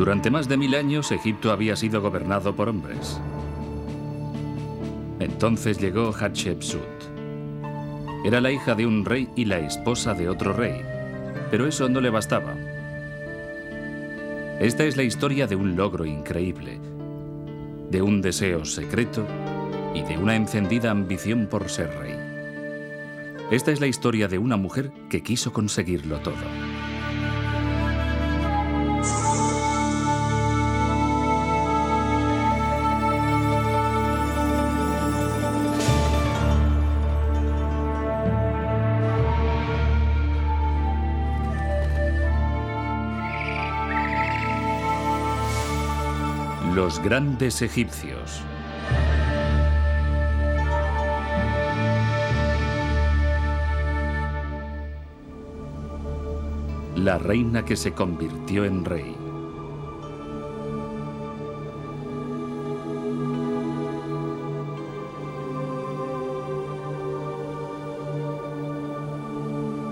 Durante más de 1000 años, Egipto había sido gobernado por hombres. Entonces llegó Hatshepsut. Era la hija de un rey y la esposa de otro rey, pero eso no le bastaba. Esta es la historia de un logro increíble, de un deseo secreto y de una encendida ambición por ser rey. Esta es la historia de una mujer que quiso conseguirlo todo. Los grandes egipcios. La reina que se convirtió en rey.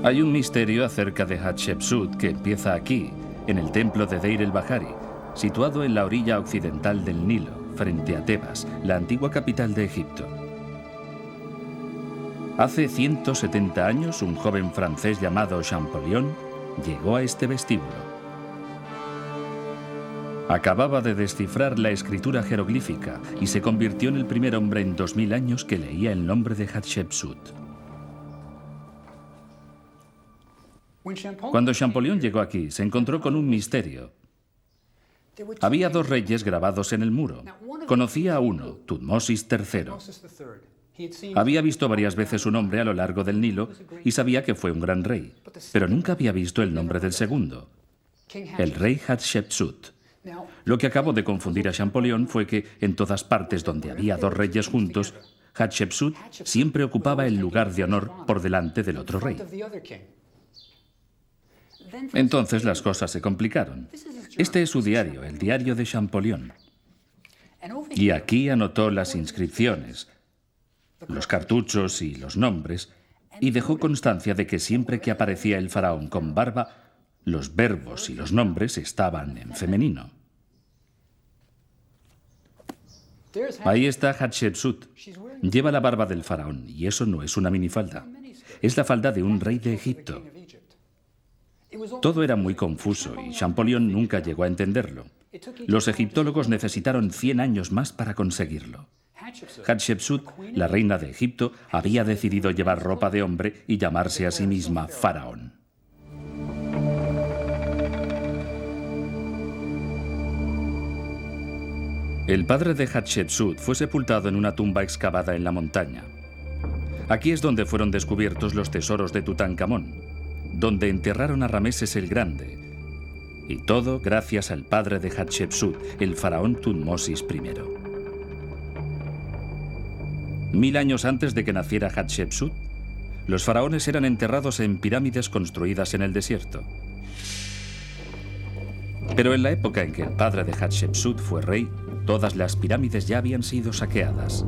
Hay un misterio acerca de Hatshepsut que empieza aquí, en el templo de Deir el-Bahari, situado en la orilla occidental del Nilo, frente a Tebas, la antigua capital de Egipto. Hace 170 años, un joven francés llamado Champollion llegó a este vestíbulo. Acababa de descifrar la escritura jeroglífica y se convirtió en el primer hombre en 2000 años que leía el nombre de Hatshepsut. Cuando Champollion llegó aquí, se encontró con un misterio. Había dos reyes grabados en el muro. Conocía a uno, Tutmosis III. Había visto varias veces su nombre a lo largo del Nilo y sabía que fue un gran rey, pero nunca había visto el nombre del segundo, el rey Hatshepsut. Lo que acabó de confundir a Champollion fue que en todas partes donde había dos reyes juntos, Hatshepsut siempre ocupaba el lugar de honor por delante del otro rey. Entonces las cosas se complicaron. Este es su diario, el diario de Champollion. Y aquí anotó las inscripciones, los cartuchos y los nombres, y dejó constancia de que siempre que aparecía el faraón con barba, los verbos y los nombres estaban en femenino. Ahí está Hatshepsut. Lleva la barba del faraón, y eso no es una minifalda. Es la falda de un rey de Egipto. Todo era muy confuso y Champollion nunca llegó a entenderlo. Los egiptólogos necesitaron 100 años más para conseguirlo. Hatshepsut, la reina de Egipto, había decidido llevar ropa de hombre y llamarse a sí misma faraón. El padre de Hatshepsut fue sepultado en una tumba excavada en la montaña. Aquí es donde fueron descubiertos los tesoros de Tutankamón, donde enterraron a Rameses el Grande, y todo gracias al padre de Hatshepsut, el faraón Tutmosis I. 1000 años antes de que naciera Hatshepsut, los faraones eran enterrados en pirámides construidas en el desierto. Pero en la época en que el padre de Hatshepsut fue rey, todas las pirámides ya habían sido saqueadas.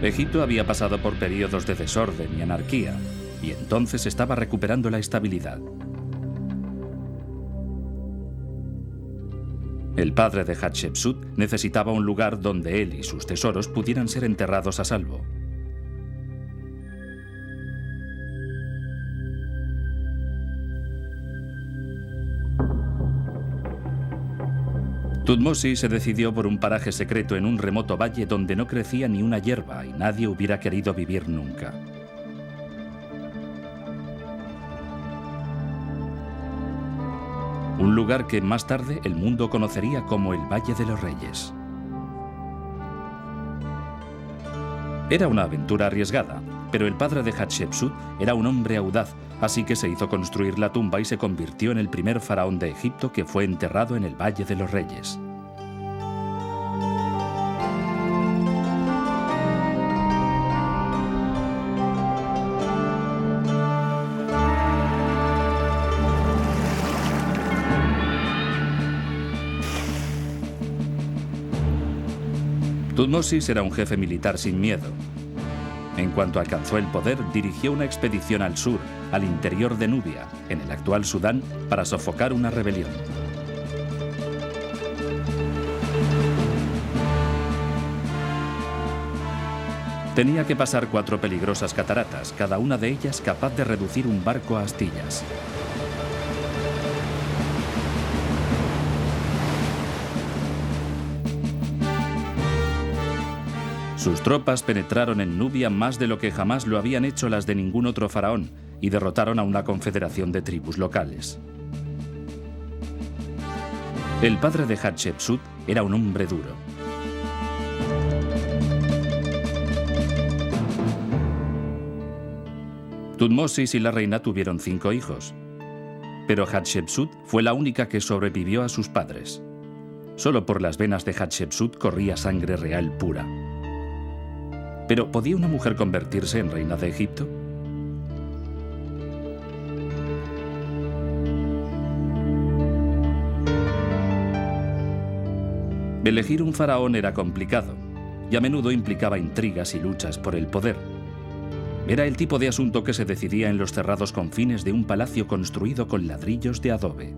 Egipto había pasado por periodos de desorden y anarquía, y entonces estaba recuperando la estabilidad. El padre de Hatshepsut necesitaba un lugar donde él y sus tesoros pudieran ser enterrados a salvo. Tutmosis se decidió por un paraje secreto en un remoto valle donde no crecía ni una hierba y nadie hubiera querido vivir nunca. Un lugar que más tarde el mundo conocería como el Valle de los Reyes. Era una aventura arriesgada, pero el padre de Hatshepsut era un hombre audaz, así que se hizo construir la tumba y se convirtió en el primer faraón de Egipto que fue enterrado en el Valle de los Reyes. Tutmosis era un jefe militar sin miedo. En cuanto alcanzó el poder, dirigió una expedición al sur, al interior de Nubia, en el actual Sudán, para sofocar una rebelión. Tenía que pasar 4 peligrosas cataratas, cada una de ellas capaz de reducir un barco a astillas. Sus tropas penetraron en Nubia más de lo que jamás lo habían hecho las de ningún otro faraón y derrotaron a una confederación de tribus locales. El padre de Hatshepsut era un hombre duro. Tutmosis y la reina tuvieron 5 hijos, pero Hatshepsut fue la única que sobrevivió a sus padres. Solo por las venas de Hatshepsut corría sangre real pura. ¿Pero podía una mujer convertirse en reina de Egipto? Elegir un faraón era complicado y a menudo implicaba intrigas y luchas por el poder. Era el tipo de asunto que se decidía en los cerrados confines de un palacio construido con ladrillos de adobe.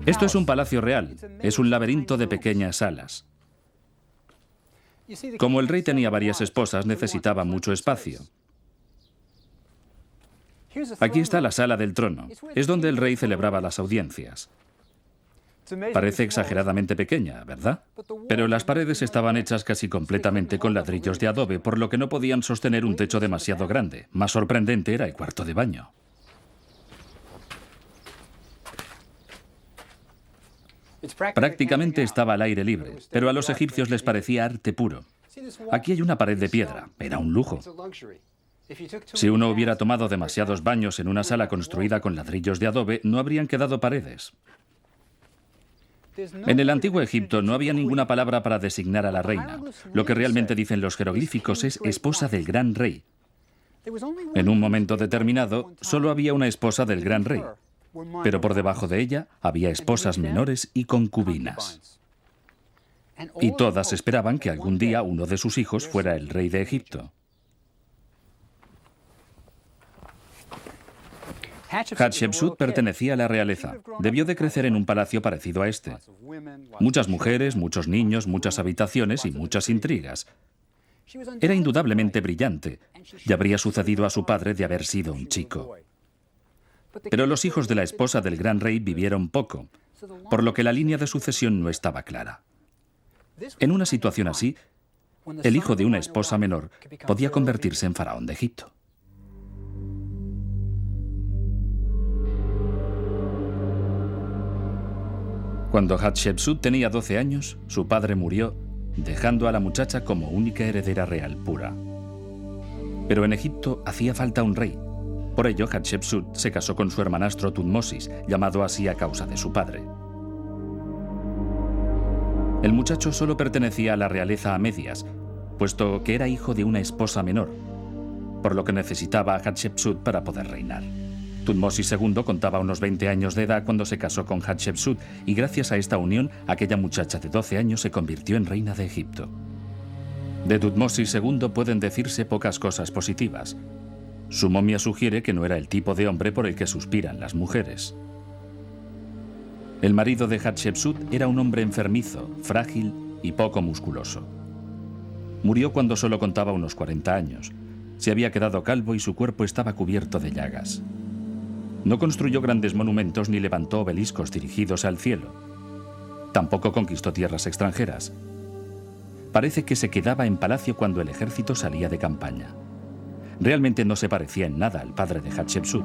Esto es un palacio real, es un laberinto de pequeñas salas. Como el rey tenía varias esposas, necesitaba mucho espacio. Aquí está la sala del trono, es donde el rey celebraba las audiencias. Parece exageradamente pequeña, ¿verdad? Pero las paredes estaban hechas casi completamente con ladrillos de adobe, por lo que no podían sostener un techo demasiado grande. Más sorprendente era el cuarto de baño. Prácticamente estaba al aire libre, pero a los egipcios les parecía arte puro. Aquí hay una pared de piedra, era un lujo. Si uno hubiera tomado demasiados baños en una sala construida con ladrillos de adobe, no habrían quedado paredes. En el antiguo Egipto no había ninguna palabra para designar a la reina. Lo que realmente dicen los jeroglíficos es esposa del gran rey. En un momento determinado, solo había una esposa del gran rey, pero por debajo de ella había esposas menores y concubinas. Y todas esperaban que algún día uno de sus hijos fuera el rey de Egipto. Hatshepsut pertenecía a la realeza. Debió de crecer en un palacio parecido a este. Muchas mujeres, muchos niños, muchas habitaciones y muchas intrigas. Era indudablemente brillante, y habría sucedido a su padre de haber sido un chico. Pero los hijos de la esposa del gran rey vivieron poco, por lo que la línea de sucesión no estaba clara. En una situación así, el hijo de una esposa menor podía convertirse en faraón de Egipto. Cuando Hatshepsut tenía 12 años, su padre murió, dejando a la muchacha como única heredera real pura. Pero en Egipto hacía falta un rey. Por ello, Hatshepsut se casó con su hermanastro Tutmosis, llamado así a causa de su padre. El muchacho solo pertenecía a la realeza a medias, puesto que era hijo de una esposa menor, por lo que necesitaba a Hatshepsut para poder reinar. Tutmosis II contaba unos 20 años de edad cuando se casó con Hatshepsut y gracias a esta unión, aquella muchacha de 12 años se convirtió en reina de Egipto. De Tutmosis II pueden decirse pocas cosas positivas. Su momia sugiere que no era el tipo de hombre por el que suspiran las mujeres. El marido de Hatshepsut era un hombre enfermizo, frágil y poco musculoso. Murió cuando solo contaba unos 40 años. Se había quedado calvo y su cuerpo estaba cubierto de llagas. No construyó grandes monumentos ni levantó obeliscos dirigidos al cielo. Tampoco conquistó tierras extranjeras. Parece que se quedaba en palacio cuando el ejército salía de campaña. Realmente no se parecía en nada al padre de Hatshepsut.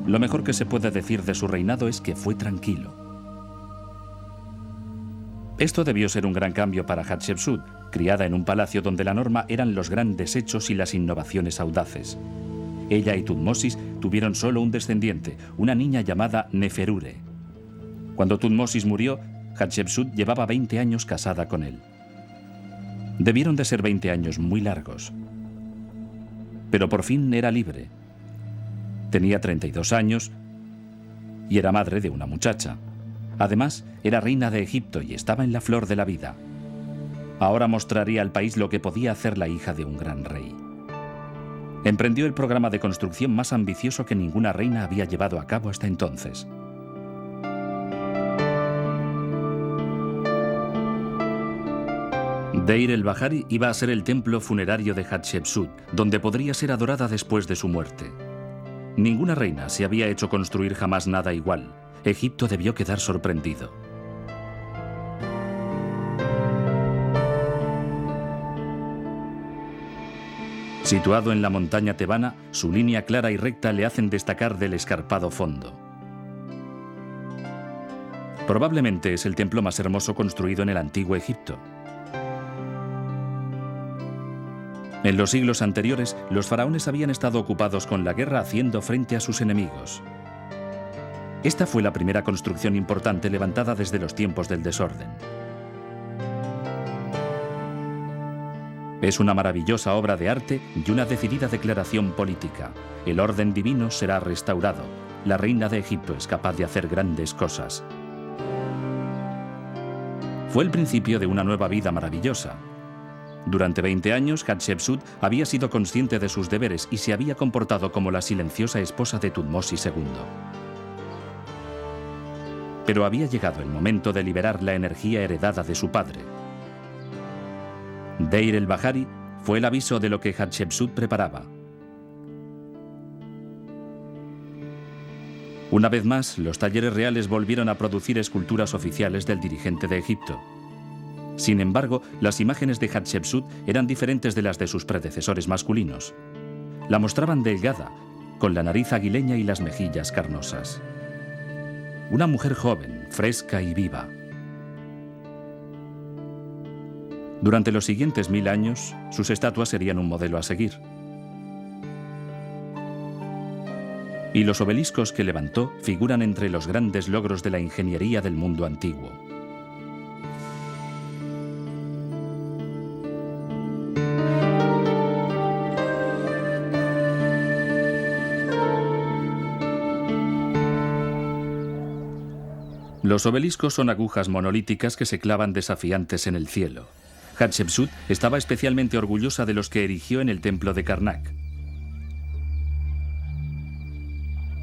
Lo mejor que se puede decir de su reinado es que fue tranquilo. Esto debió ser un gran cambio para Hatshepsut, criada en un palacio donde la norma eran los grandes hechos y las innovaciones audaces. Ella y Tutmosis tuvieron solo un descendiente, una niña llamada Neferure. Cuando Tutmosis murió, Hatshepsut llevaba 20 años casada con él. Debieron de ser 20 años muy largos. Pero por fin era libre. Tenía 32 años y era madre de una muchacha. Además, era reina de Egipto y estaba en la flor de la vida. Ahora mostraría al país lo que podía hacer la hija de un gran rey. Emprendió el programa de construcción más ambicioso que ninguna reina había llevado a cabo hasta entonces. Deir el-Bahari iba a ser el templo funerario de Hatshepsut, donde podría ser adorada después de su muerte. Ninguna reina se había hecho construir jamás nada igual. Egipto debió quedar sorprendido. Situado en la montaña tebana, su línea clara y recta le hacen destacar del escarpado fondo. Probablemente es el templo más hermoso construido en el antiguo Egipto. En los siglos anteriores, los faraones habían estado ocupados con la guerra haciendo frente a sus enemigos. Esta fue la primera construcción importante levantada desde los tiempos del desorden. Es una maravillosa obra de arte y una decidida declaración política. El orden divino será restaurado. La reina de Egipto es capaz de hacer grandes cosas. Fue el principio de una nueva vida maravillosa. Durante 20 años, Hatshepsut había sido consciente de sus deberes y se había comportado como la silenciosa esposa de Tutmosis II. Pero había llegado el momento de liberar la energía heredada de su padre. Deir el-Bahari fue el aviso de lo que Hatshepsut preparaba. Una vez más, los talleres reales volvieron a producir esculturas oficiales del dirigente de Egipto. Sin embargo, las imágenes de Hatshepsut eran diferentes de las de sus predecesores masculinos. La mostraban delgada, con la nariz aguileña y las mejillas carnosas. Una mujer joven, fresca y viva. Durante los siguientes 1000 años, sus estatuas serían un modelo a seguir. Y los obeliscos que levantó figuran entre los grandes logros de la ingeniería del mundo antiguo. Los obeliscos son agujas monolíticas que se clavan desafiantes en el cielo. Hatshepsut estaba especialmente orgullosa de los que erigió en el templo de Karnak.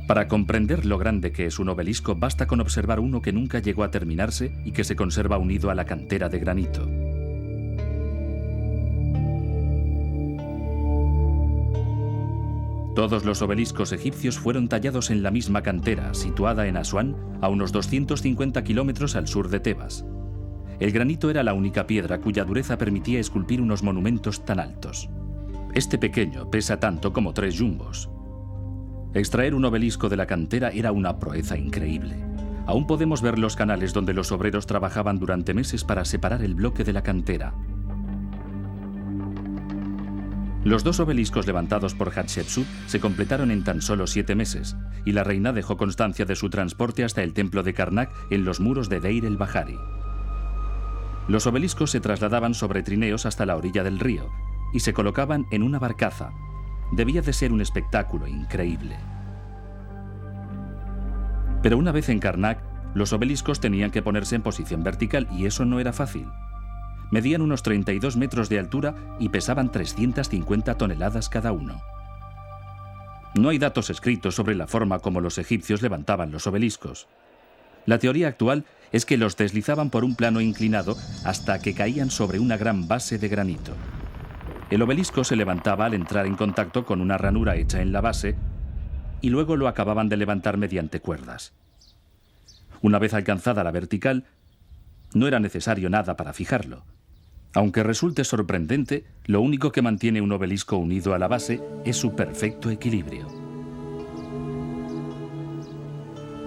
Para comprender lo grande que es un obelisco, basta con observar uno que nunca llegó a terminarse y que se conserva unido a la cantera de granito. Todos los obeliscos egipcios fueron tallados en la misma cantera, situada en Asuán, a unos 250 kilómetros al sur de Tebas. El granito era la única piedra cuya dureza permitía esculpir unos monumentos tan altos. Este pequeño pesa tanto como 3 jumbos. Extraer un obelisco de la cantera era una proeza increíble. Aún podemos ver los canales donde los obreros trabajaban durante meses para separar el bloque de la cantera. Los 2 obeliscos levantados por Hatshepsut se completaron en tan solo 7 meses, y la reina dejó constancia de su transporte hasta el templo de Karnak en los muros de Deir el-Bahari. Los obeliscos se trasladaban sobre trineos hasta la orilla del río y se colocaban en una barcaza. Debía de ser un espectáculo increíble. Pero una vez en Karnak, los obeliscos tenían que ponerse en posición vertical y eso no era fácil. Medían unos 32 metros de altura y pesaban 350 toneladas cada uno. No hay datos escritos sobre la forma como los egipcios levantaban los obeliscos. La teoría actual es que los deslizaban por un plano inclinado hasta que caían sobre una gran base de granito. El obelisco se levantaba al entrar en contacto con una ranura hecha en la base y luego lo acababan de levantar mediante cuerdas. Una vez alcanzada la vertical, no era necesario nada para fijarlo. Aunque resulte sorprendente, lo único que mantiene un obelisco unido a la base es su perfecto equilibrio.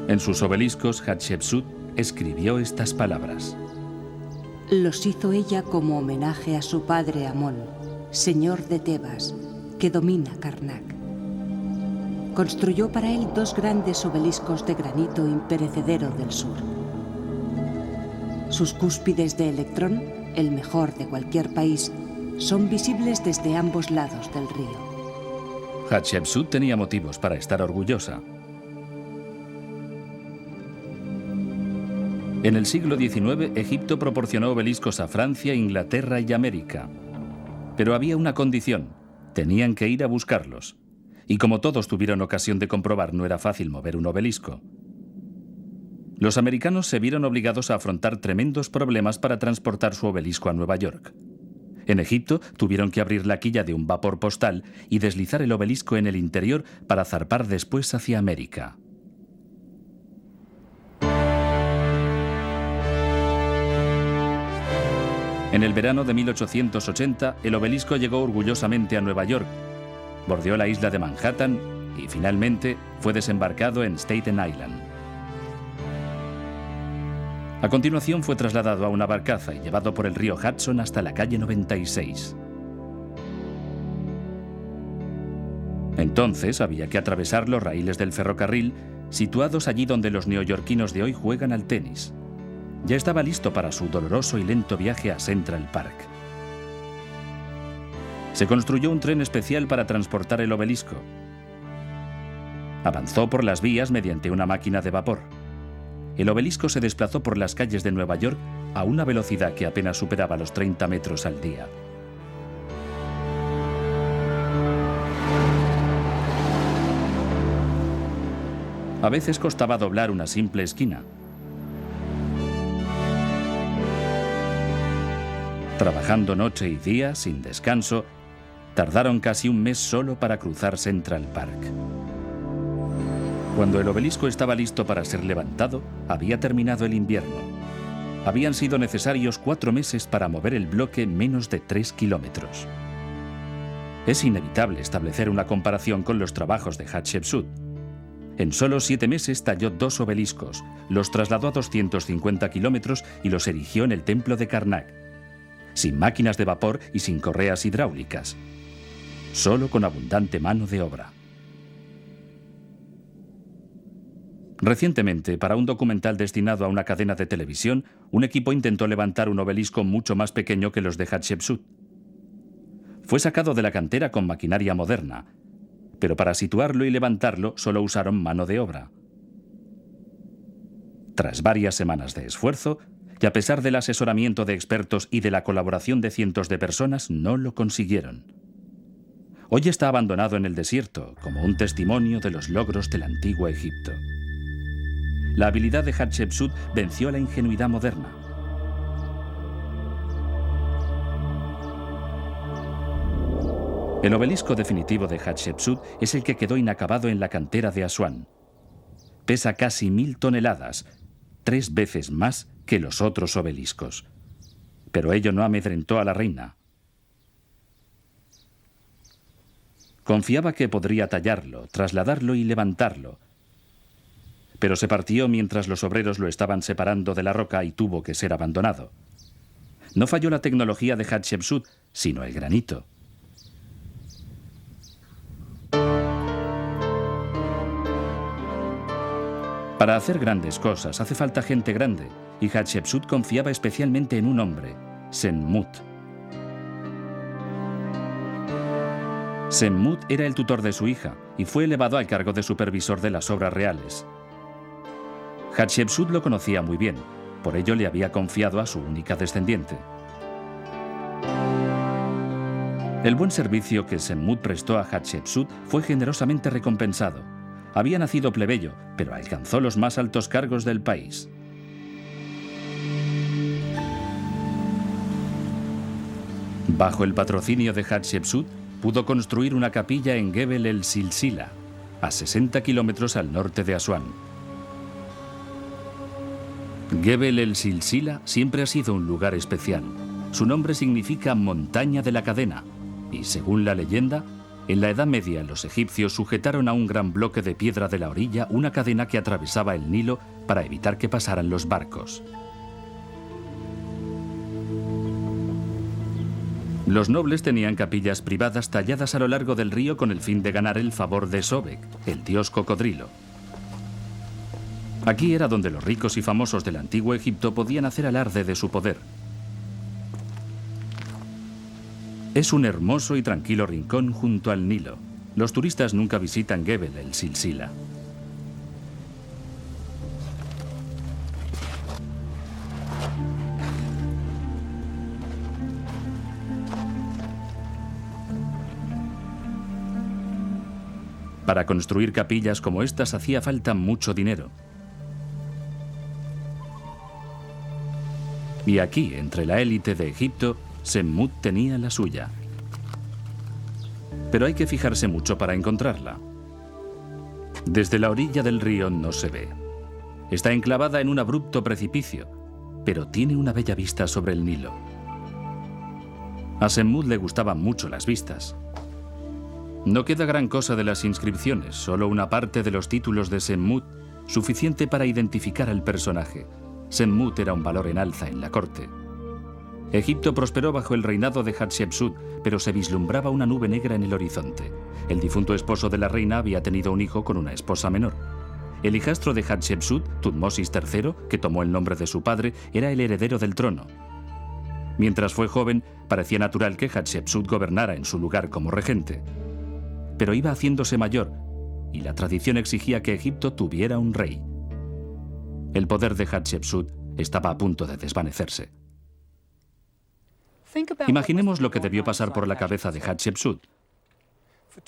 En sus obeliscos, Hatshepsut escribió estas palabras. Los hizo ella como homenaje a su padre Amón, señor de Tebas, que domina Karnak. Construyó para él 2 grandes obeliscos de granito imperecedero del sur. Sus cúspides de electrón, el mejor de cualquier país, son visibles desde ambos lados del río. Hatshepsut tenía motivos para estar orgullosa. En el siglo XIX, Egipto proporcionó obeliscos a Francia, Inglaterra y América. Pero había una condición: tenían que ir a buscarlos. Y como todos tuvieron ocasión de comprobar, no era fácil mover un obelisco. Los americanos se vieron obligados a afrontar tremendos problemas para transportar su obelisco a Nueva York. En Egipto tuvieron que abrir la quilla de un vapor postal y deslizar el obelisco en el interior para zarpar después hacia América. En el verano de 1880, el obelisco llegó orgullosamente a Nueva York, bordeó la isla de Manhattan y finalmente fue desembarcado en Staten Island. A continuación fue trasladado a una barcaza y llevado por el río Hudson hasta la calle 96. Entonces había que atravesar los raíles del ferrocarril, situados allí donde los neoyorquinos de hoy juegan al tenis. Ya estaba listo para su doloroso y lento viaje a Central Park. Se construyó un tren especial para transportar el obelisco. Avanzó por las vías mediante una máquina de vapor. El obelisco se desplazó por las calles de Nueva York a una velocidad que apenas superaba los 30 metros al día. A veces costaba doblar una simple esquina. Trabajando noche y día, sin descanso, tardaron casi un mes solo para cruzar Central Park. Cuando el obelisco estaba listo para ser levantado, había terminado el invierno. Habían sido necesarios 4 meses para mover el bloque menos de 3 kilómetros. Es inevitable establecer una comparación con los trabajos de Hatshepsut. En solo 7 meses talló 2 obeliscos, los trasladó a 250 kilómetros y los erigió en el templo de Karnak, sin máquinas de vapor y sin correas hidráulicas, solo con abundante mano de obra. Recientemente, para un documental destinado a una cadena de televisión, un equipo intentó levantar un obelisco mucho más pequeño que los de Hatshepsut. Fue sacado de la cantera con maquinaria moderna, pero para situarlo y levantarlo solo usaron mano de obra. Tras varias semanas de esfuerzo, y a pesar del asesoramiento de expertos y de la colaboración de cientos de personas, no lo consiguieron. Hoy está abandonado en el desierto, como un testimonio de los logros del antiguo Egipto. La habilidad de Hatshepsut venció a la ingenuidad moderna. El obelisco definitivo de Hatshepsut es el que quedó inacabado en la cantera de Asuán. Pesa casi 1000 toneladas, 3 veces más que los otros obeliscos. Pero ello no amedrentó a la reina. Confiaba que podría tallarlo, trasladarlo y levantarlo. Pero se partió mientras los obreros lo estaban separando de la roca y tuvo que ser abandonado. No falló la tecnología de Hatshepsut, sino el granito. Para hacer grandes cosas hace falta gente grande, y Hatshepsut confiaba especialmente en un hombre, Senmut. Senmut era el tutor de su hija y fue elevado al cargo de supervisor de las obras reales. Hatshepsut lo conocía muy bien, por ello le había confiado a su única descendiente. El buen servicio que Senmut prestó a Hatshepsut fue generosamente recompensado. Había nacido plebeyo, pero alcanzó los más altos cargos del país. Bajo el patrocinio de Hatshepsut, pudo construir una capilla en Gebel el Silsila, a 60 kilómetros al norte de Asuán. Gebel el Silsila siempre ha sido un lugar especial. Su nombre significa montaña de la cadena, y según la leyenda, en la Edad Media los egipcios sujetaron a un gran bloque de piedra de la orilla una cadena que atravesaba el Nilo para evitar que pasaran los barcos. Los nobles tenían capillas privadas talladas a lo largo del río con el fin de ganar el favor de Sobek, el dios cocodrilo. Aquí era donde los ricos y famosos del antiguo Egipto podían hacer alarde de su poder. Es un hermoso y tranquilo rincón junto al Nilo. Los turistas nunca visitan Gebel el Silsila. Para construir capillas como estas hacía falta mucho dinero. Y aquí, entre la élite de Egipto, Semmut tenía la suya. Pero hay que fijarse mucho para encontrarla. Desde la orilla del río no se ve. Está enclavada en un abrupto precipicio, pero tiene una bella vista sobre el Nilo. A Semmut le gustaban mucho las vistas. No queda gran cosa de las inscripciones, solo una parte de los títulos de Semmut, suficiente para identificar al personaje. Semmut era un valor en alza en la corte. Egipto prosperó bajo el reinado de Hatshepsut, pero se vislumbraba una nube negra en el horizonte. El difunto esposo de la reina había tenido un hijo con una esposa menor. El hijastro de Hatshepsut, Tutmosis III, que tomó el nombre de su padre, era el heredero del trono. Mientras fue joven, parecía natural que Hatshepsut gobernara en su lugar como regente. Pero iba haciéndose mayor, y la tradición exigía que Egipto tuviera un rey. El poder de Hatshepsut estaba a punto de desvanecerse. Imaginemos lo que debió pasar por la cabeza de Hatshepsut.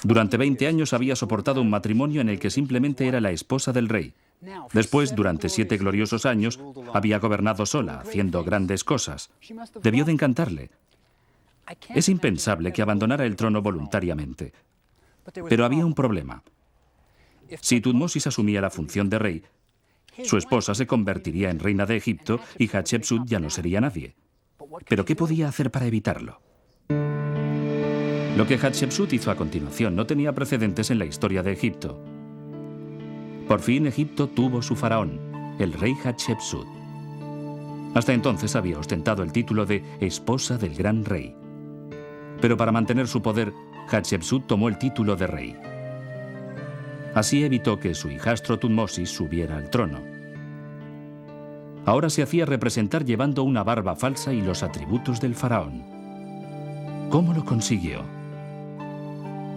Durante 20 años había soportado un matrimonio en el que simplemente era la esposa del rey. Después, durante 7 gloriosos años, había gobernado sola, haciendo grandes cosas. Debió de encantarle. Es impensable que abandonara el trono voluntariamente. Pero había un problema. Si Tutmosis asumía la función de rey, su esposa se convertiría en reina de Egipto y Hatshepsut ya no sería nadie. ¿Pero qué podía hacer para evitarlo? Lo que Hatshepsut hizo a continuación no tenía precedentes en la historia de Egipto. Por fin Egipto tuvo su faraón, el rey Hatshepsut. Hasta entonces había ostentado el título de esposa del gran rey. Pero para mantener su poder, Hatshepsut tomó el título de rey. Así evitó que su hijastro Tutmosis subiera al trono. Ahora se hacía representar llevando una barba falsa y los atributos del faraón. ¿Cómo lo consiguió?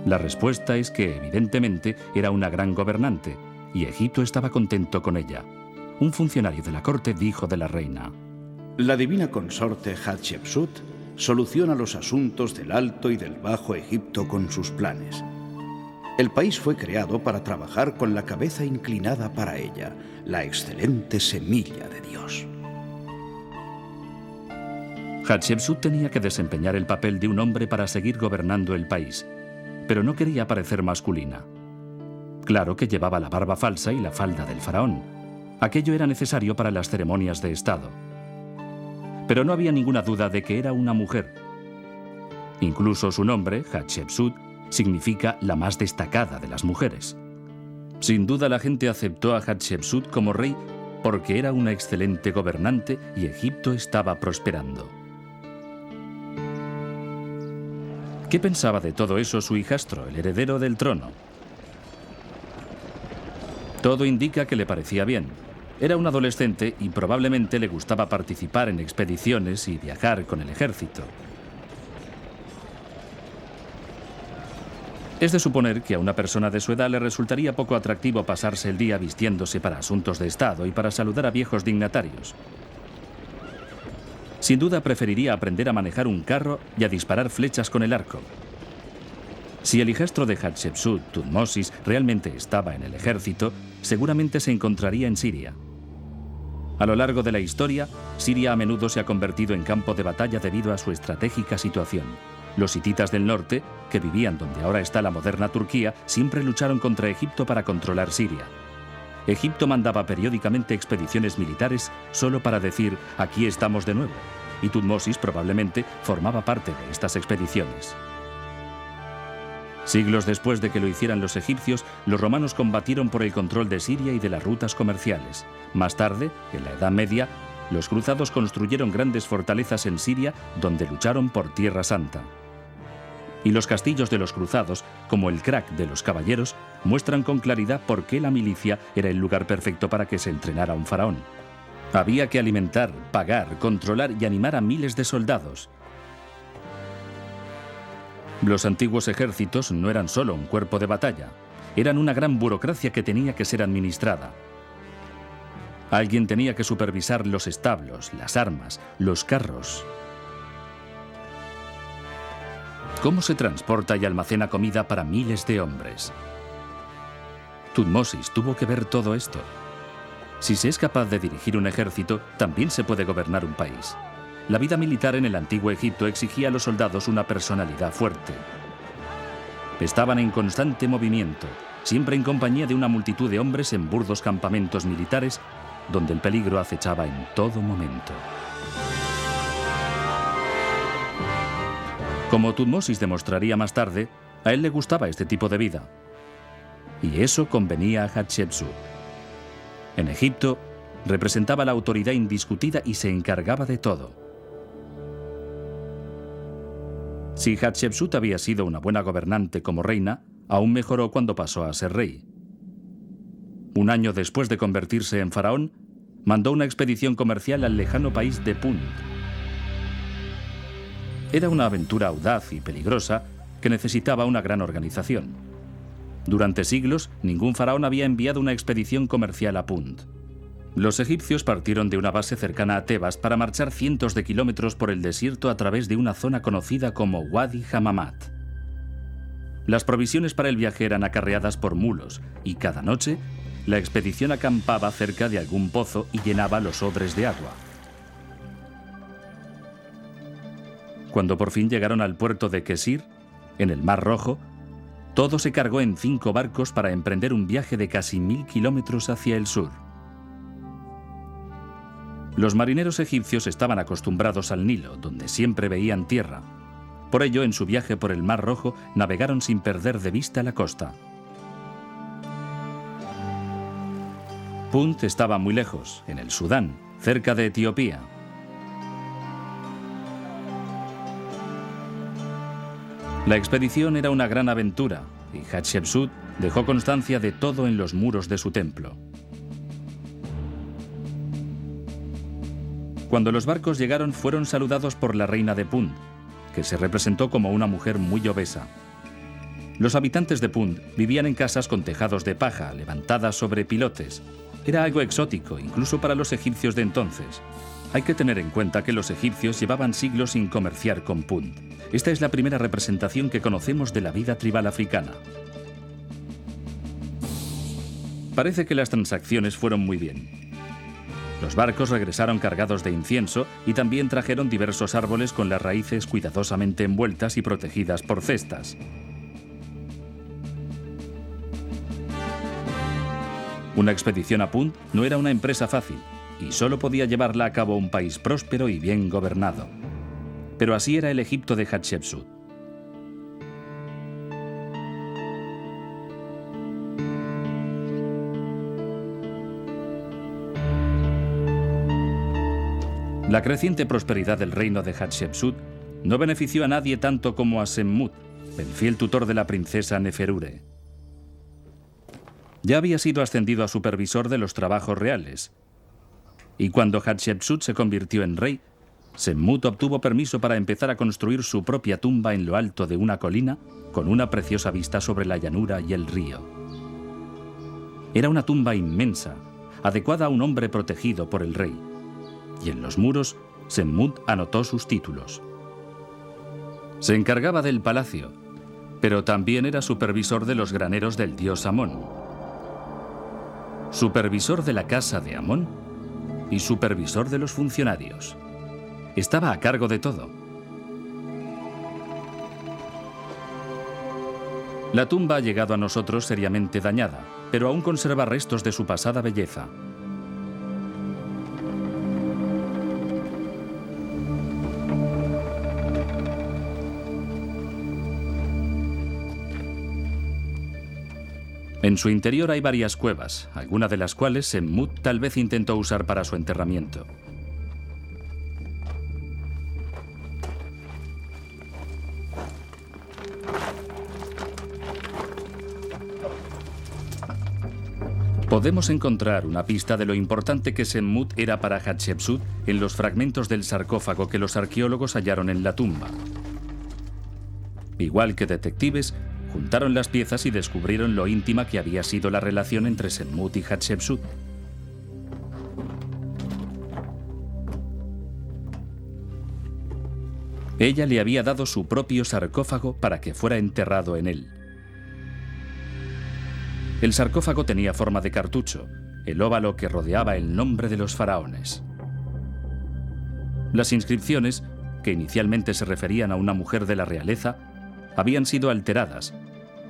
La respuesta es que, evidentemente, era una gran gobernante, y Egipto estaba contento con ella. Un funcionario de la corte dijo de la reina: la divina consorte Hatshepsut soluciona los asuntos del Alto y del Bajo Egipto con sus planes. El país fue creado para trabajar con la cabeza inclinada para ella, la excelente semilla de Dios. Hatshepsut tenía que desempeñar el papel de un hombre para seguir gobernando el país, pero no quería parecer masculina. Claro que llevaba la barba falsa y la falda del faraón. Aquello era necesario para las ceremonias de Estado. Pero no había ninguna duda de que era una mujer. Incluso su nombre, Hatshepsut, significa la más destacada de las mujeres. Sin duda la gente aceptó a Hatshepsut como rey porque era una excelente gobernante y Egipto estaba prosperando. ¿Qué pensaba de todo eso su hijastro, el heredero del trono? Todo indica que le parecía bien. Era un adolescente y probablemente le gustaba participar en expediciones y viajar con el ejército. Es de suponer que a una persona de su edad le resultaría poco atractivo pasarse el día vistiéndose para asuntos de Estado y para saludar a viejos dignatarios. Sin duda preferiría aprender a manejar un carro y a disparar flechas con el arco. Si el hijastro de Hatshepsut, Tutmosis, realmente estaba en el ejército, seguramente se encontraría en Siria. A lo largo de la historia, Siria a menudo se ha convertido en campo de batalla debido a su estratégica situación. Los hititas del norte, que vivían donde ahora está la moderna Turquía, siempre lucharon contra Egipto para controlar Siria. Egipto mandaba periódicamente expediciones militares solo para decir «aquí estamos de nuevo», y Tutmosis probablemente formaba parte de estas expediciones. Siglos después de que lo hicieran los egipcios, los romanos combatieron por el control de Siria y de las rutas comerciales. Más tarde, en la Edad Media, los cruzados construyeron grandes fortalezas en Siria donde lucharon por Tierra Santa. Y los castillos de los cruzados, como el Krak de los caballeros, muestran con claridad por qué la milicia era el lugar perfecto para que se entrenara un faraón. Había que alimentar, pagar, controlar y animar a miles de soldados. Los antiguos ejércitos no eran solo un cuerpo de batalla, eran una gran burocracia que tenía que ser administrada. Alguien tenía que supervisar los establos, las armas, los carros. ¿Cómo se transporta y almacena comida para miles de hombres? Tutmosis tuvo que ver todo esto. Si se es capaz de dirigir un ejército, también se puede gobernar un país. La vida militar en el antiguo Egipto exigía a los soldados una personalidad fuerte. Estaban en constante movimiento, siempre en compañía de una multitud de hombres en burdos campamentos militares, donde el peligro acechaba en todo momento. Como Tutmosis demostraría más tarde, a él le gustaba este tipo de vida. Y eso convenía a Hatshepsut. En Egipto, representaba la autoridad indiscutida y se encargaba de todo. Si Hatshepsut había sido una buena gobernante como reina, aún mejoró cuando pasó a ser rey. Un año después de convertirse en faraón, mandó una expedición comercial al lejano país de Punt. Era una aventura audaz y peligrosa que necesitaba una gran organización. Durante siglos, ningún faraón había enviado una expedición comercial a Punt. Los egipcios partieron de una base cercana a Tebas para marchar cientos de kilómetros por el desierto a través de una zona conocida como Wadi Hamamat. Las provisiones para el viaje eran acarreadas por mulos y cada noche la expedición acampaba cerca de algún pozo y llenaba los odres de agua. Cuando por fin llegaron al puerto de Kesir, en el Mar Rojo, todo se cargó en 5 barcos para emprender un viaje de casi 1000 kilómetros hacia el sur. Los marineros egipcios estaban acostumbrados al Nilo, donde siempre veían tierra. Por ello, en su viaje por el Mar Rojo, navegaron sin perder de vista la costa. Punt estaba muy lejos, en el Sudán, cerca de Etiopía. La expedición era una gran aventura y Hatshepsut dejó constancia de todo en los muros de su templo. Cuando los barcos llegaron, fueron saludados por la reina de Punt, que se representó como una mujer muy obesa. Los habitantes de Punt vivían en casas con tejados de paja, levantadas sobre pilotes. Era algo exótico, incluso para los egipcios de entonces. Hay que tener en cuenta que los egipcios llevaban siglos sin comerciar con Punt. Esta es la primera representación que conocemos de la vida tribal africana. Parece que las transacciones fueron muy bien. Los barcos regresaron cargados de incienso y también trajeron diversos árboles con las raíces cuidadosamente envueltas y protegidas por cestas. Una expedición a Punt no era una empresa fácil y solo podía llevarla a cabo un país próspero y bien gobernado. Pero así era el Egipto de Hatshepsut. La creciente prosperidad del reino de Hatshepsut no benefició a nadie tanto como a Semmut, el fiel tutor de la princesa Neferure. Ya había sido ascendido a supervisor de los trabajos reales, y cuando Hatshepsut se convirtió en rey, Semmut obtuvo permiso para empezar a construir su propia tumba en lo alto de una colina con una preciosa vista sobre la llanura y el río. Era una tumba inmensa, adecuada a un hombre protegido por el rey, y en los muros Semmut anotó sus títulos. Se encargaba del palacio, pero también era supervisor de los graneros del dios Amón, supervisor de la casa de Amón y supervisor de los funcionarios. Estaba a cargo de todo. La tumba ha llegado a nosotros seriamente dañada, pero aún conserva restos de su pasada belleza. En su interior hay varias cuevas, alguna de las cuales Semmut tal vez intentó usar para su enterramiento. Podemos encontrar una pista de lo importante que Semmut era para Hatshepsut en los fragmentos del sarcófago que los arqueólogos hallaron en la tumba. Igual que detectives, juntaron las piezas y descubrieron lo íntima que había sido la relación entre Semmut y Hatshepsut. Ella le había dado su propio sarcófago para que fuera enterrado en él. El sarcófago tenía forma de cartucho, el óvalo que rodeaba el nombre de los faraones. Las inscripciones, que inicialmente se referían a una mujer de la realeza, habían sido alteradas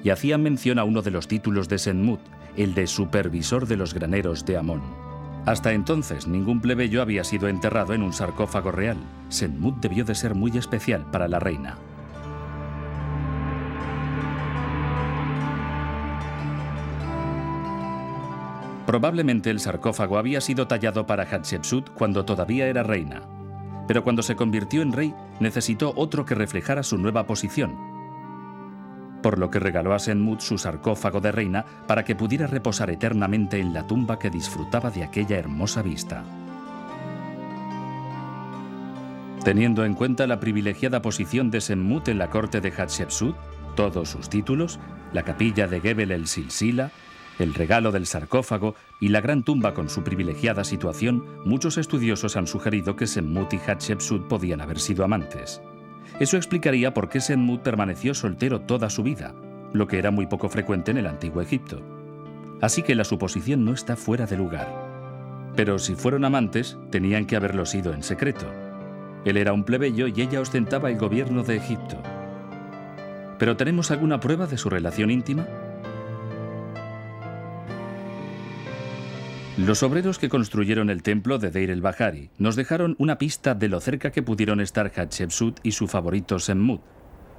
y hacían mención a uno de los títulos de Senmut, el de supervisor de los graneros de Amón. Hasta entonces, ningún plebeyo había sido enterrado en un sarcófago real. Senmut debió de ser muy especial para la reina. Probablemente el sarcófago había sido tallado para Hatshepsut cuando todavía era reina, pero cuando se convirtió en rey necesitó otro que reflejara su nueva posición, por lo que regaló a Senmut su sarcófago de reina para que pudiera reposar eternamente en la tumba que disfrutaba de aquella hermosa vista. Teniendo en cuenta la privilegiada posición de Senmut en la corte de Hatshepsut, todos sus títulos, la capilla de Gebel el Silsila, el regalo del sarcófago y la gran tumba con su privilegiada situación, muchos estudiosos han sugerido que Senmut y Hatshepsut podían haber sido amantes. Eso explicaría por qué Senmut permaneció soltero toda su vida, lo que era muy poco frecuente en el antiguo Egipto. Así que la suposición no está fuera de lugar. Pero si fueron amantes, tenían que haberlo sido en secreto. Él era un plebeyo y ella ostentaba el gobierno de Egipto. ¿Pero tenemos alguna prueba de su relación íntima? Los obreros que construyeron el templo de Deir el-Bahari nos dejaron una pista de lo cerca que pudieron estar Hatshepsut y su favorito Senmut.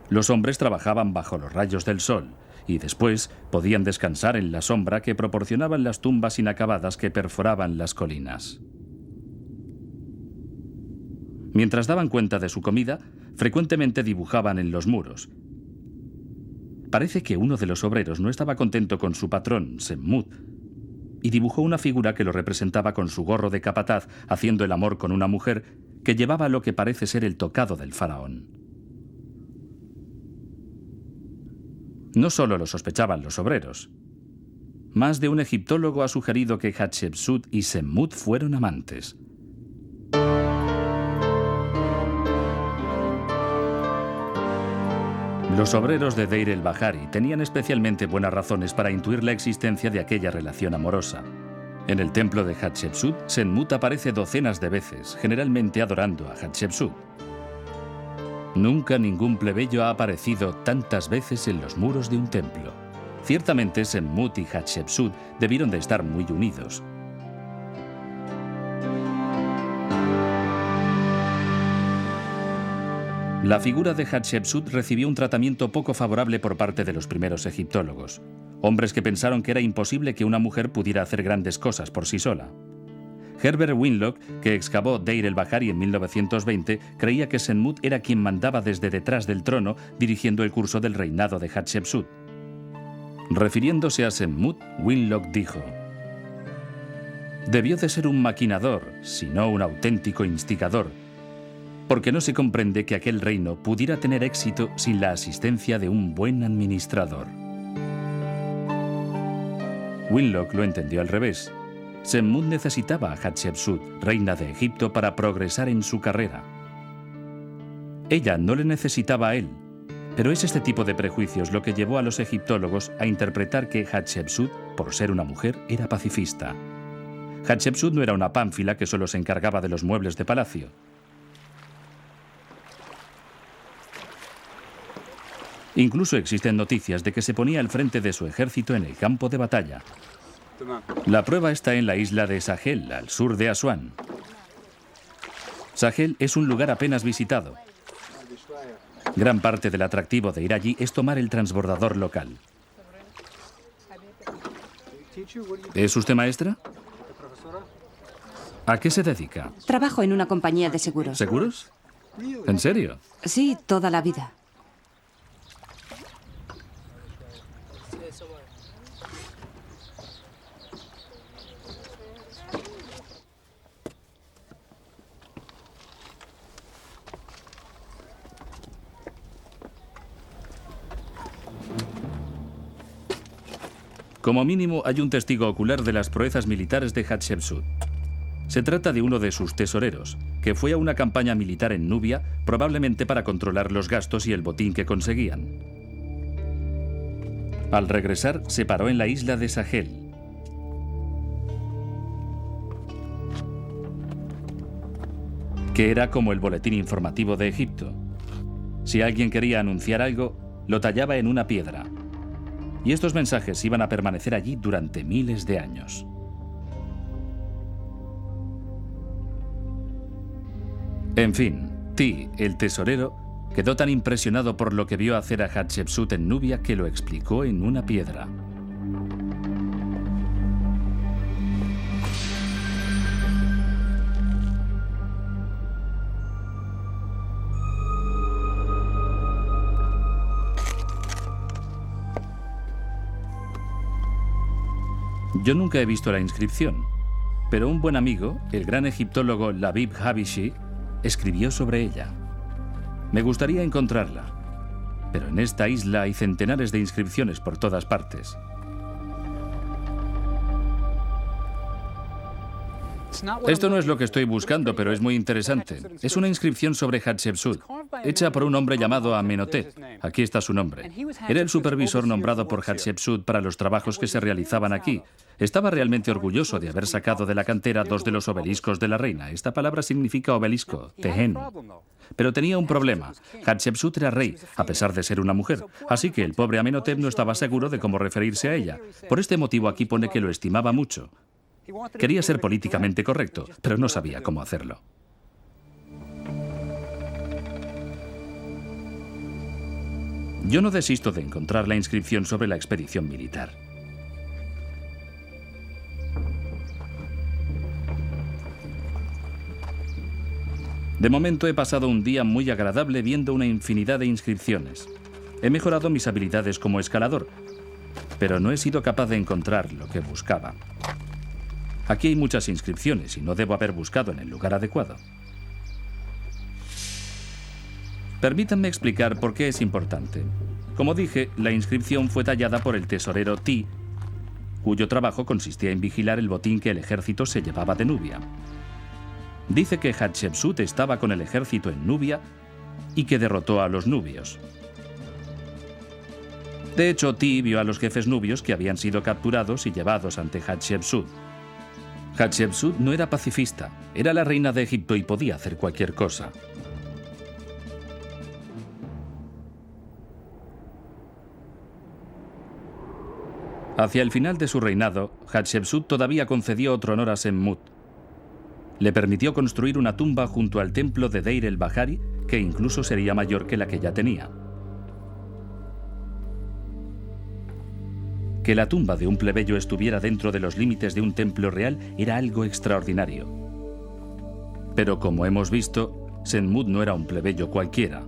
Los hombres trabajaban bajo los rayos del sol y después podían descansar en la sombra que proporcionaban las tumbas inacabadas que perforaban las colinas. Mientras daban cuenta de su comida, frecuentemente dibujaban en los muros. Parece que uno de los obreros no estaba contento con su patrón, Senmut, y dibujó una figura que lo representaba con su gorro de capataz haciendo el amor con una mujer que llevaba lo que parece ser el tocado del faraón. No solo lo sospechaban los obreros. Más de un egiptólogo ha sugerido que Hatshepsut y Senmut fueron amantes. Los obreros de Deir el-Bahari tenían especialmente buenas razones para intuir la existencia de aquella relación amorosa. En el templo de Hatshepsut, Senmut aparece docenas de veces, generalmente adorando a Hatshepsut. Nunca ningún plebeyo ha aparecido tantas veces en los muros de un templo. Ciertamente, Senmut y Hatshepsut debieron de estar muy unidos. La figura de Hatshepsut recibió un tratamiento poco favorable por parte de los primeros egiptólogos, hombres que pensaron que era imposible que una mujer pudiera hacer grandes cosas por sí sola. Herbert Winlock, que excavó Deir el-Bahari en 1920, creía que Senmut era quien mandaba desde detrás del trono dirigiendo el curso del reinado de Hatshepsut. Refiriéndose a Senmut, Winlock dijo: «Debió de ser un maquinador, si no un auténtico instigador, porque no se comprende que aquel reino pudiera tener éxito sin la asistencia de un buen administrador». Winlock lo entendió al revés. Senmut necesitaba a Hatshepsut, reina de Egipto, para progresar en su carrera. Ella no le necesitaba a él, pero es este tipo de prejuicios lo que llevó a los egiptólogos a interpretar que Hatshepsut, por ser una mujer, era pacifista. Hatshepsut no era una pánfila que solo se encargaba de los muebles de palacio. Incluso existen noticias de que se ponía al frente de su ejército en el campo de batalla. La prueba está en la isla de Sahel, al sur de Asuán. Sahel es un lugar apenas visitado. Gran parte del atractivo de ir allí es tomar el transbordador local. ¿Es usted maestra? ¿A qué se dedica? Trabajo en una compañía de seguros. ¿Seguros? ¿En serio? Sí, toda la vida. Como mínimo, hay un testigo ocular de las proezas militares de Hatshepsut. Se trata de uno de sus tesoreros, que fue a una campaña militar en Nubia, probablemente para controlar los gastos y el botín que conseguían. Al regresar, se paró en la isla de Sahel. Que era como el boletín informativo de Egipto. Si alguien quería anunciar algo, lo tallaba en una piedra. Y estos mensajes iban a permanecer allí durante miles de años. En fin, Ti, el tesorero, quedó tan impresionado por lo que vio hacer a Hatshepsut en Nubia que lo explicó en una piedra. Yo nunca he visto la inscripción, pero un buen amigo, el gran egiptólogo Labib Habishi, escribió sobre ella. Me gustaría encontrarla, pero en esta isla hay centenares de inscripciones por todas partes. Esto no es lo que estoy buscando, pero es muy interesante. Es una inscripción sobre Hatshepsut, hecha por un hombre llamado Amenhotep. Aquí está su nombre. Era el supervisor nombrado por Hatshepsut para los trabajos que se realizaban aquí. Estaba realmente orgulloso de haber sacado de la cantera 2 de los obeliscos de la reina. Esta palabra significa obelisco, Tehen. Pero tenía un problema. Hatshepsut era rey, a pesar de ser una mujer. Así que el pobre Amenhotep no estaba seguro de cómo referirse a ella. Por este motivo aquí pone que lo estimaba mucho. Quería ser políticamente correcto, pero no sabía cómo hacerlo. Yo no desisto de encontrar la inscripción sobre la expedición militar. De momento he pasado un día muy agradable viendo una infinidad de inscripciones. He mejorado mis habilidades como escalador, pero no he sido capaz de encontrar lo que buscaba. Aquí hay muchas inscripciones y no debo haber buscado en el lugar adecuado. Permítanme explicar por qué es importante. Como dije, la inscripción fue tallada por el tesorero Ti, cuyo trabajo consistía en vigilar el botín que el ejército se llevaba de Nubia. Dice que Hatshepsut estaba con el ejército en Nubia y que derrotó a los nubios. De hecho, Ti vio a los jefes nubios que habían sido capturados y llevados ante Hatshepsut. Hatshepsut no era pacifista, era la reina de Egipto y podía hacer cualquier cosa. Hacia el final de su reinado, Hatshepsut todavía concedió otro honor a Semmut. Le permitió construir una tumba junto al templo de Deir el-Bahari, que incluso sería mayor que la que ya tenía. Que la tumba de un plebeyo estuviera dentro de los límites de un templo real era algo extraordinario. Pero como hemos visto, Semmut no era un plebeyo cualquiera.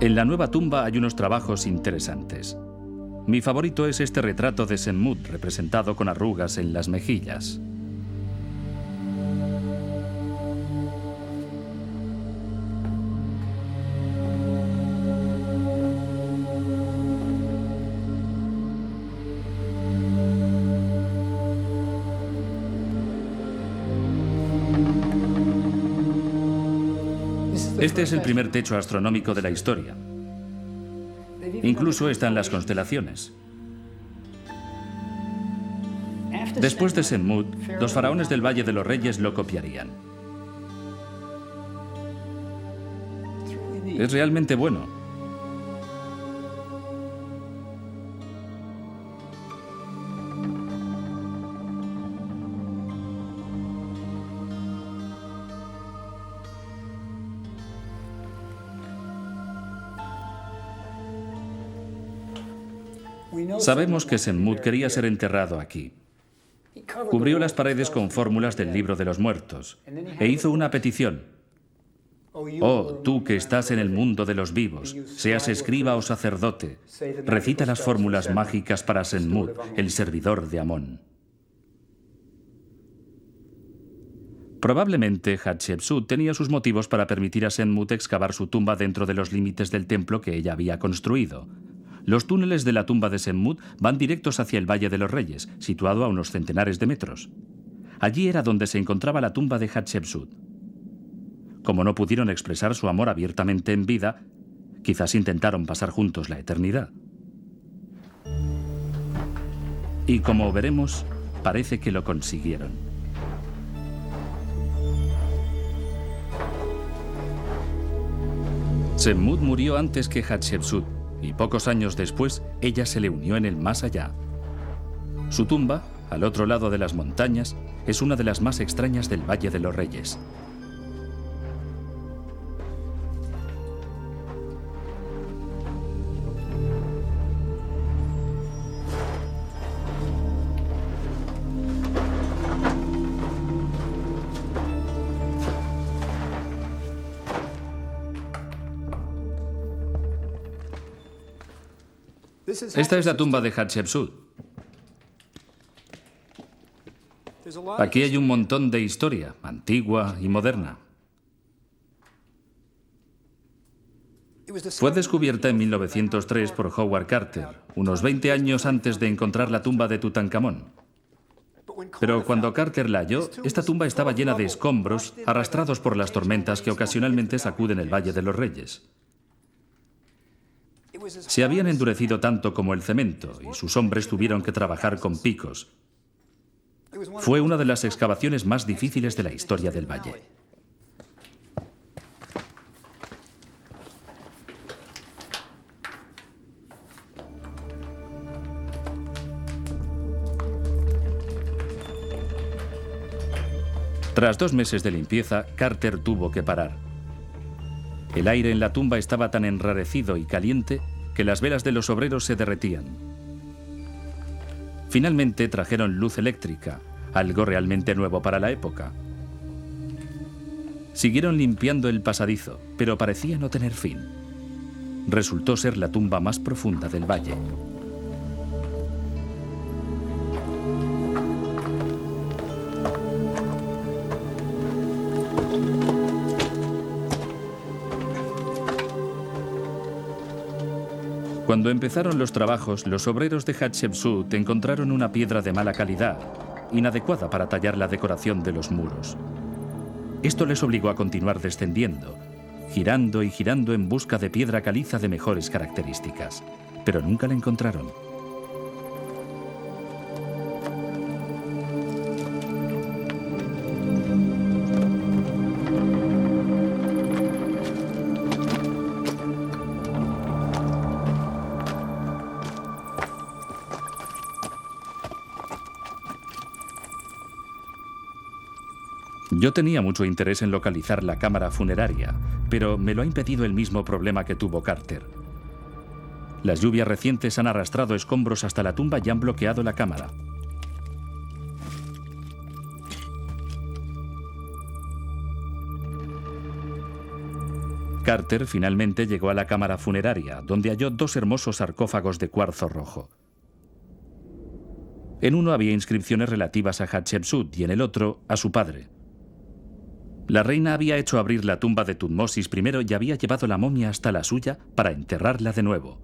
En la nueva tumba hay unos trabajos interesantes. Mi favorito es este retrato de Semmut representado con arrugas en las mejillas. Este es el primer techo astronómico de la historia. Incluso están las constelaciones. Después de Semmut, los faraones del Valle de los Reyes lo copiarían. Es realmente bueno. Sabemos que Semmut quería ser enterrado aquí. Cubrió las paredes con fórmulas del libro de los muertos e hizo una petición. Oh, tú que estás en el mundo de los vivos, seas escriba o sacerdote, recita las fórmulas mágicas para Semmut, el servidor de Amón. Probablemente Hatshepsut tenía sus motivos para permitir a Semmut excavar su tumba dentro de los límites del templo que ella había construido. Los túneles de la tumba de Semmut van directos hacia el Valle de los Reyes, situado a unos centenares de metros. Allí era donde se encontraba la tumba de Hatshepsut. como no pudieron expresar su amor abiertamente en vida, quizás intentaron pasar juntos la eternidad. Y como veremos, parece que lo consiguieron. Semmud murió antes que Hatshepsut, y pocos años después ella se le unió en el más allá. Su tumba, al otro lado de las montañas, es una de las más extrañas del Valle de los Reyes. Esta es la tumba de Hatshepsut. Aquí hay un montón de historia, antigua y moderna. Fue descubierta en 1903 por Howard Carter, unos 20 años antes de encontrar la tumba de Tutankamón. Pero cuando Carter la halló, esta tumba estaba llena de escombros arrastrados por las tormentas que ocasionalmente sacuden el Valle de los Reyes. Se habían endurecido tanto como el cemento y sus hombres tuvieron que trabajar con picos. Fue una de las excavaciones más difíciles de la historia del valle. Tras 2 meses de limpieza, Carter tuvo que parar. El aire en la tumba estaba tan enrarecido y caliente que las velas de los obreros se derretían. Finalmente trajeron luz eléctrica, algo realmente nuevo para la época. Siguieron limpiando el pasadizo, pero parecía no tener fin. Resultó ser la tumba más profunda del valle. Cuando empezaron los trabajos, los obreros de Hatshepsut encontraron una piedra de mala calidad, inadecuada para tallar la decoración de los muros. Esto les obligó a continuar descendiendo, girando y girando en busca de piedra caliza de mejores características, pero nunca la encontraron. Yo tenía mucho interés en localizar la cámara funeraria, pero me lo ha impedido el mismo problema que tuvo Carter. Las lluvias recientes han arrastrado escombros hasta la tumba y han bloqueado la cámara. Carter finalmente llegó a la cámara funeraria, donde halló 2 hermosos sarcófagos de cuarzo rojo. En uno había inscripciones relativas a Hatshepsut y en el otro a su padre. La reina había hecho abrir la tumba de Tutmosis I y había llevado la momia hasta la suya para enterrarla de nuevo.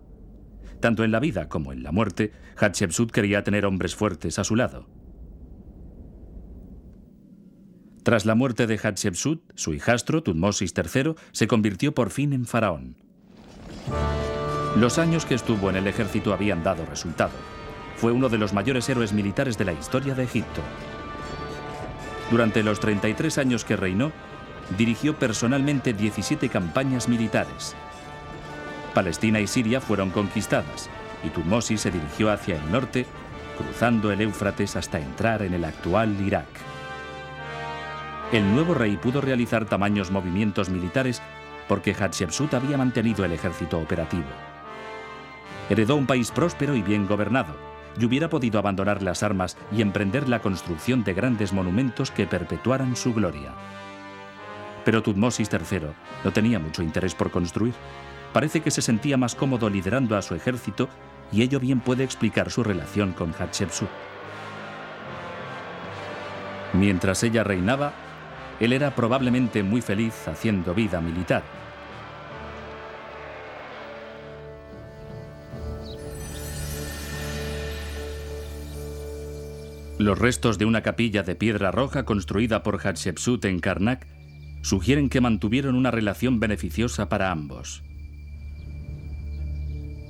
Tanto en la vida como en la muerte, Hatshepsut quería tener hombres fuertes a su lado. Tras la muerte de Hatshepsut, su hijastro, Tutmosis III, se convirtió por fin en faraón. Los años que estuvo en el ejército habían dado resultado. Fue uno de los mayores héroes militares de la historia de Egipto. Durante los 33 años que reinó, dirigió personalmente 17 campañas militares. Palestina y Siria fueron conquistadas, y Tutmosis se dirigió hacia el norte, cruzando el Éufrates hasta entrar en el actual Irak. El nuevo rey pudo realizar tamaños movimientos militares porque Hatshepsut había mantenido el ejército operativo. Heredó un país próspero y bien gobernado, y hubiera podido abandonar las armas y emprender la construcción de grandes monumentos que perpetuaran su gloria. Pero Tutmosis III no tenía mucho interés por construir. Parece que se sentía más cómodo liderando a su ejército y ello bien puede explicar su relación con Hatshepsut. Mientras ella reinaba, él era probablemente muy feliz haciendo vida militar. Los restos de una capilla de piedra roja construida por Hatshepsut en Karnak sugieren que mantuvieron una relación beneficiosa para ambos.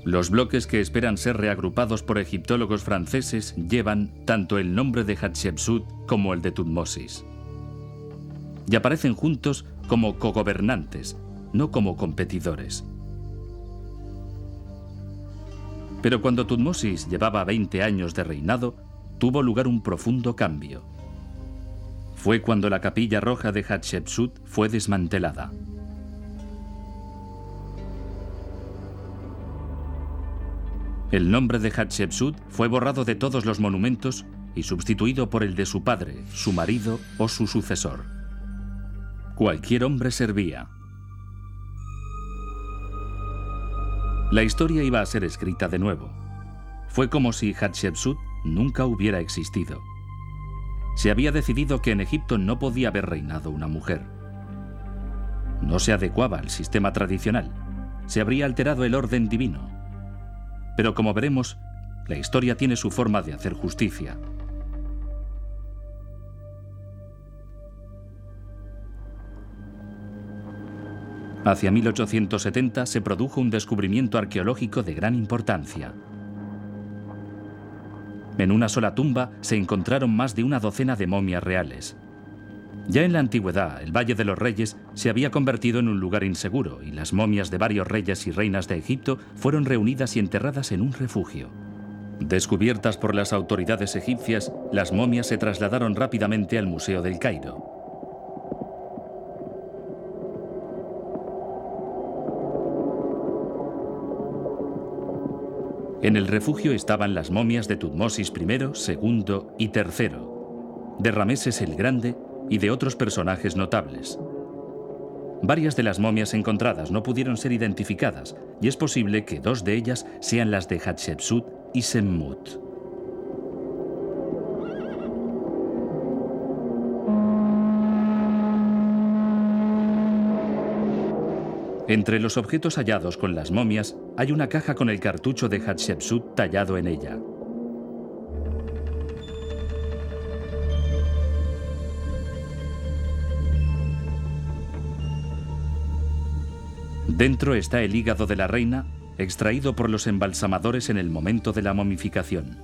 Los bloques que esperan ser reagrupados por egiptólogos franceses llevan tanto el nombre de Hatshepsut como el de Tutmosis. Y aparecen juntos como cogobernantes, no como competidores. Pero cuando Tutmosis llevaba 20 años de reinado, tuvo lugar un profundo cambio. Fue cuando la capilla roja de Hatshepsut fue desmantelada. El nombre de Hatshepsut fue borrado de todos los monumentos y sustituido por el de su padre, su marido o su sucesor. Cualquier hombre servía. La historia iba a ser escrita de nuevo. Fue como si Hatshepsut nunca hubiera existido. Se había decidido que en Egipto no podía haber reinado una mujer. No se adecuaba al sistema tradicional. Se habría alterado el orden divino. Pero como veremos, la historia tiene su forma de hacer justicia. Hacia 1870 se produjo un descubrimiento arqueológico de gran importancia. En una sola tumba se encontraron más de una docena de momias reales. Ya en la antigüedad, el Valle de los Reyes se había convertido en un lugar inseguro y las momias de varios reyes y reinas de Egipto fueron reunidas y enterradas en un refugio. Descubiertas por las autoridades egipcias, las momias se trasladaron rápidamente al Museo del Cairo. En el refugio estaban las momias de Tutmosis I, II y III, de Rameses el Grande y de otros personajes notables. Varias de las momias encontradas no pudieron ser identificadas y es posible que dos de ellas sean las de Hatshepsut y Semmut. Entre los objetos hallados con las momias hay una caja con el cartucho de Hatshepsut tallado en ella. Dentro está el hígado de la reina, extraído por los embalsamadores en el momento de la momificación.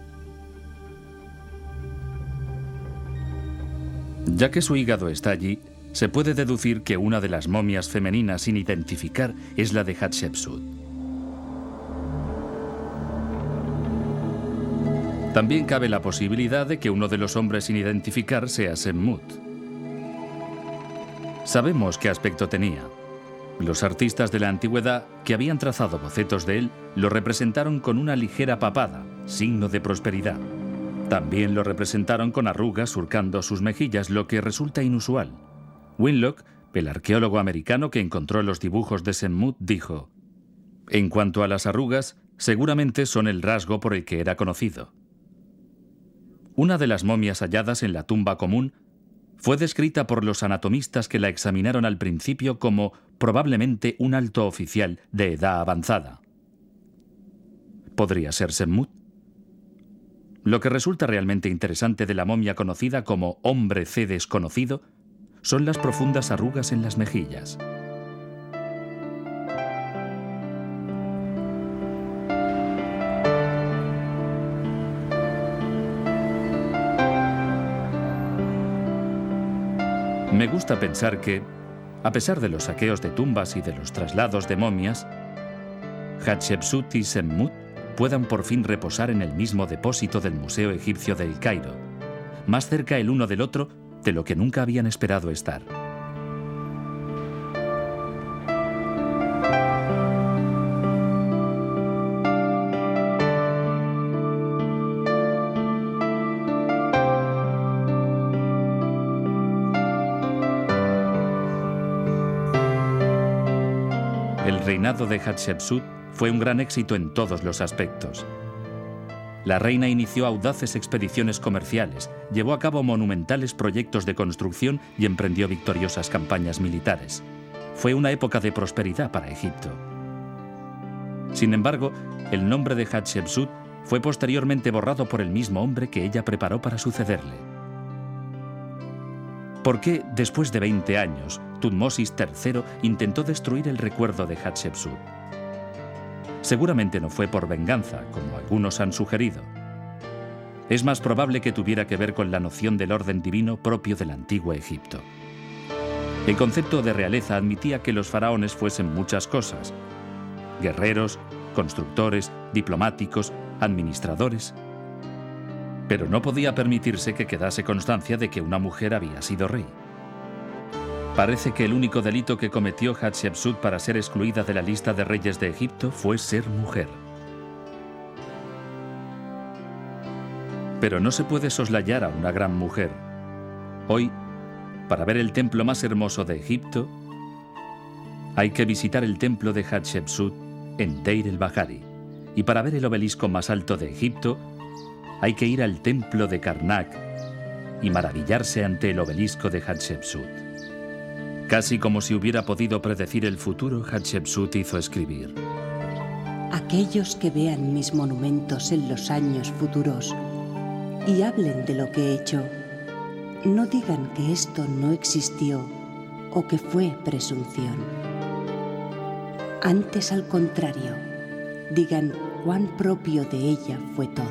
Ya que su hígado está allí, se puede deducir que una de las momias femeninas sin identificar es la de Hatshepsut. También cabe la posibilidad de que uno de los hombres sin identificar sea Semmut. Sabemos qué aspecto tenía. Los artistas de la antigüedad, que habían trazado bocetos de él, lo representaron con una ligera papada, signo de prosperidad. También lo representaron con arrugas surcando sus mejillas, lo que resulta inusual. Winlock, el arqueólogo americano que encontró los dibujos de Semmut, dijo: en cuanto a las arrugas, seguramente son el rasgo por el que era conocido. Una de las momias halladas en la tumba común fue descrita por los anatomistas que la examinaron al principio como probablemente un alto oficial de edad avanzada. ¿Podría ser Semmut? Lo que resulta realmente interesante de la momia conocida como Hombre C desconocido son las profundas arrugas en las mejillas. Me gusta pensar que, a pesar de los saqueos de tumbas y de los traslados de momias, Hatshepsut y Semmut puedan por fin reposar en el mismo depósito del Museo Egipcio del Cairo, más cerca el uno del otro de lo que nunca habían esperado estar. El reinado de Hatshepsut fue un gran éxito en todos los aspectos. La reina inició audaces expediciones comerciales, llevó a cabo monumentales proyectos de construcción y emprendió victoriosas campañas militares. Fue una época de prosperidad para Egipto. Sin embargo, el nombre de Hatshepsut fue posteriormente borrado por el mismo hombre que ella preparó para sucederle. ¿Por qué, después de 20 años, Tutmosis III intentó destruir el recuerdo de Hatshepsut. Seguramente no fue por venganza, como algunos han sugerido. Es más probable que tuviera que ver con la noción del orden divino propio del antiguo Egipto. El concepto de realeza admitía que los faraones fuesen muchas cosas: guerreros, constructores, diplomáticos, administradores. Pero no podía permitirse que quedase constancia de que una mujer había sido rey. Parece que el único delito que cometió Hatshepsut para ser excluida de la lista de reyes de Egipto fue ser mujer. Pero no se puede soslayar a una gran mujer. Hoy, para ver el templo más hermoso de Egipto, hay que visitar el templo de Hatshepsut en Deir el-Bahari. Y para ver el obelisco más alto de Egipto, hay que ir al templo de Karnak y maravillarse ante el obelisco de Hatshepsut. Casi como si hubiera podido predecir el futuro, Hatshepsut hizo escribir: aquellos que vean mis monumentos en los años futuros y hablen de lo que he hecho, no digan que esto no existió o que fue presunción. Antes, al contrario, digan cuán propio de ella fue todo.